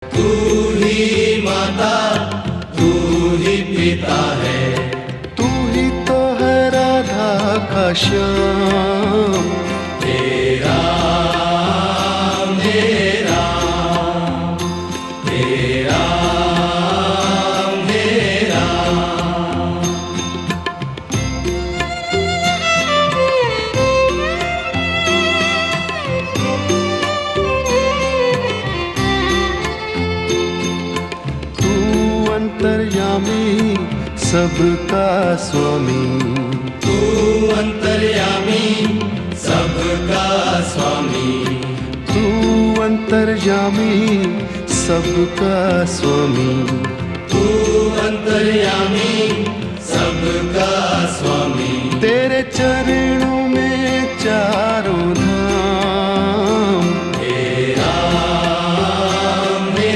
तू ही माता, तू ही पिता है, तू ही तो है राधा का श्याम। तेरा मेरा, तेरा मेरा। तू अंतर्यामी सबका स्वामी, तू अंतर्यामी सबका स्वामी, तू अंतर्यामी सबका स्वामी। तू अंतर्यामी सबका स्वामी। तेरे चरणों में चारों